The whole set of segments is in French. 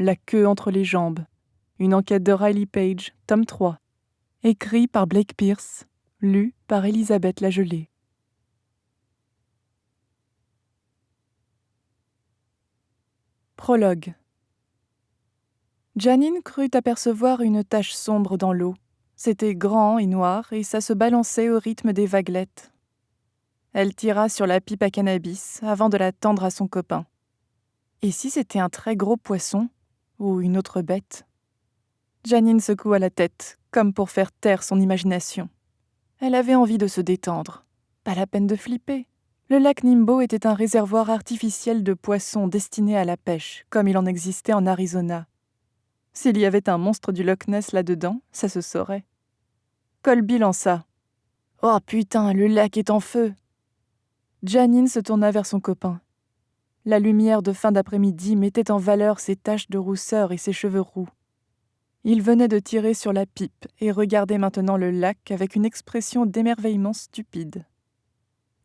La queue entre les jambes. Une enquête de Riley Page, tome 3. Écrit par Blake Pierce, lu par Elisabeth Lagelée. Prologue. Janine crut apercevoir une tache sombre dans l'eau. C'était grand et noir, et ça se balançait au rythme des vaguelettes. Elle tira sur la pipe à cannabis avant de la tendre à son copain. Et si c'était un très gros poisson, ou une autre bête? Janine secoua la tête, comme pour faire taire son imagination. Elle avait envie de se détendre. Pas la peine de flipper. Le lac Nimbo était un réservoir artificiel de poissons destiné à la pêche, comme il en existait en Arizona. S'il y avait un monstre du Loch Ness là-dedans, ça se saurait. Colby lança. « Oh putain, le lac est en feu !» Janine se tourna vers son copain. La lumière de fin d'après-midi mettait en valeur ses taches de rousseur et ses cheveux roux. Il venait de tirer sur la pipe et regardait maintenant le lac avec une expression d'émerveillement stupide.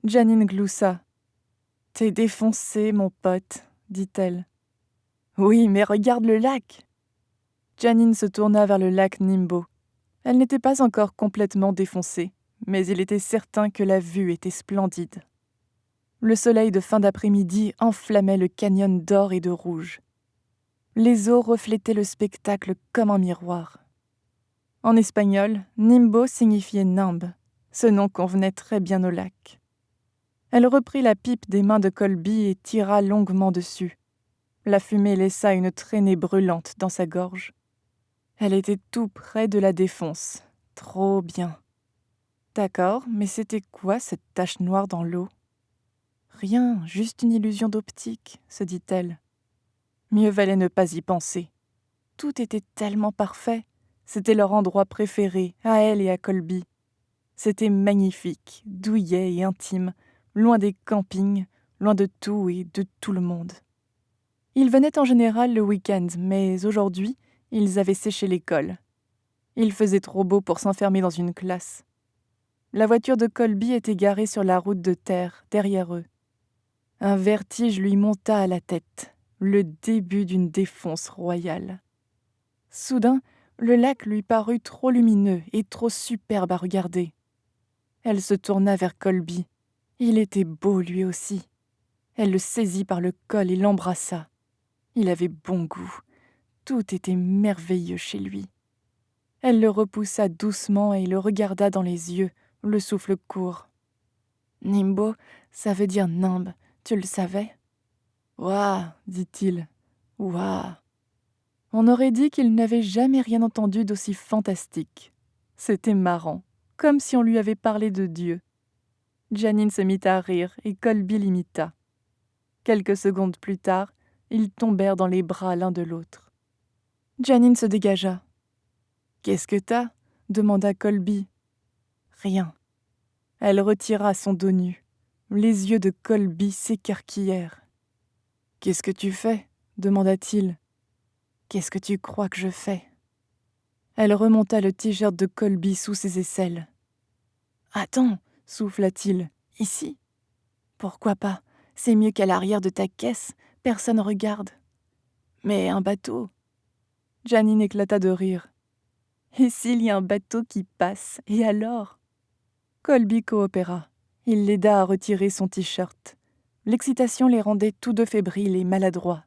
Janine gloussa. « T'es défoncé, mon pote, » dit-elle. « Oui, mais regarde le lac !» Janine se tourna vers le lac Nimbo. Elle n'était pas encore complètement défoncée, mais il était certain que la vue était splendide. Le soleil de fin d'après-midi enflammait le canyon d'or et de rouge. Les eaux reflétaient le spectacle comme un miroir. En espagnol, Nimbo signifiait nimbe. Ce nom convenait très bien au lac. Elle reprit la pipe des mains de Colby et tira longuement dessus. La fumée laissa une traînée brûlante dans sa gorge. Elle était tout près de la défonce. Trop bien. D'accord, mais c'était quoi cette tache noire dans l'eau? Rien, juste une illusion d'optique, se dit-elle. Mieux valait ne pas y penser. Tout était tellement parfait. C'était leur endroit préféré, à elle et à Colby. C'était magnifique, douillet et intime, loin des campings, loin de tout et de tout le monde. Ils venaient en général le week-end, mais aujourd'hui, ils avaient séché l'école. Il faisait trop beau pour s'enfermer dans une classe. La voiture de Colby était garée sur la route de terre, derrière eux. Un vertige lui monta à la tête, le début d'une défonce royale. Soudain, le lac lui parut trop lumineux et trop superbe à regarder. Elle se tourna vers Colby. Il était beau lui aussi. Elle le saisit par le col et l'embrassa. Il avait bon goût. Tout était merveilleux chez lui. Elle le repoussa doucement et le regarda dans les yeux, le souffle court. « Nimbo, ça veut dire nimbe, tu le savais ?»« Ouah !» dit-il. « Ouah !» On aurait dit qu'il n'avait jamais rien entendu d'aussi fantastique. C'était marrant, comme si on lui avait parlé de Dieu. Janine se mit à rire et Colby l'imita. Quelques secondes plus tard, ils tombèrent dans les bras l'un de l'autre. Janine se dégagea. « Qu'est-ce que t'as ?» demanda Colby. « Rien. » Elle retira son dos nu. Les yeux de Colby s'écarquillèrent. « Qu'est-ce que tu fais ?» demanda-t-il. « Qu'est-ce que tu crois que je fais ?» Elle remonta le t-shirt de Colby sous ses aisselles. « Attends !» souffla-t-il. « Ici ?»« Pourquoi pas ? C'est mieux qu'à l'arrière de ta caisse. Personne regarde. »« Mais un bateau !» Janine éclata de rire. « Et s'il y a un bateau qui passe, et alors ?» Colby coopéra. Il l'aida à retirer son t-shirt. L'excitation les rendait tous deux fébriles et maladroits.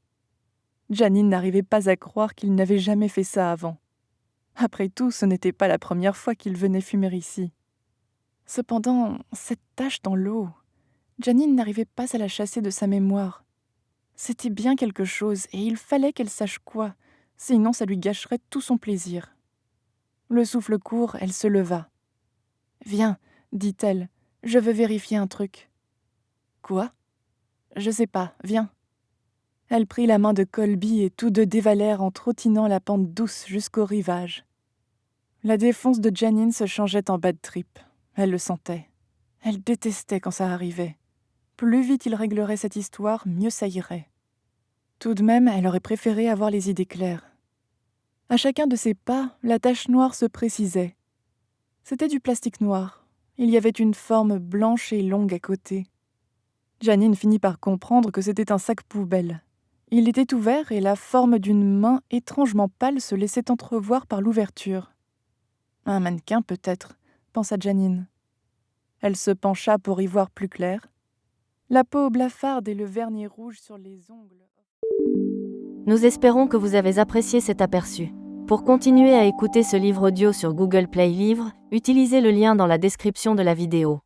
Janine n'arrivait pas à croire qu'il n'avait jamais fait ça avant. Après tout, ce n'était pas la première fois qu'il venait fumer ici. Cependant, cette tache dans l'eau, Janine n'arrivait pas à la chasser de sa mémoire. C'était bien quelque chose, et il fallait qu'elle sache quoi, sinon ça lui gâcherait tout son plaisir. Le souffle court, elle se leva. « Viens, » dit-elle, « je veux vérifier un truc. »« Quoi ? » ?»« Je sais pas, viens. » Elle prit la main de Colby et tous deux dévalèrent en trottinant la pente douce jusqu'au rivage. La défonce de Janine se changeait en bad trip. Elle le sentait. Elle détestait quand ça arrivait. Plus vite il réglerait cette histoire, mieux ça irait. Tout de même, elle aurait préféré avoir les idées claires. À chacun de ses pas, la tache noire se précisait. C'était du plastique noir. Il y avait une forme blanche et longue à côté. Janine finit par comprendre que c'était un sac poubelle. Il était ouvert et la forme d'une main étrangement pâle se laissait entrevoir par l'ouverture. Un mannequin peut-être, pensa Janine. Elle se pencha pour y voir plus clair. La peau blafarde et le vernis rouge sur les ongles. Nous espérons que vous avez apprécié cet aperçu. Pour continuer à écouter ce livre audio sur Google Play Livres, utilisez le lien dans la description de la vidéo.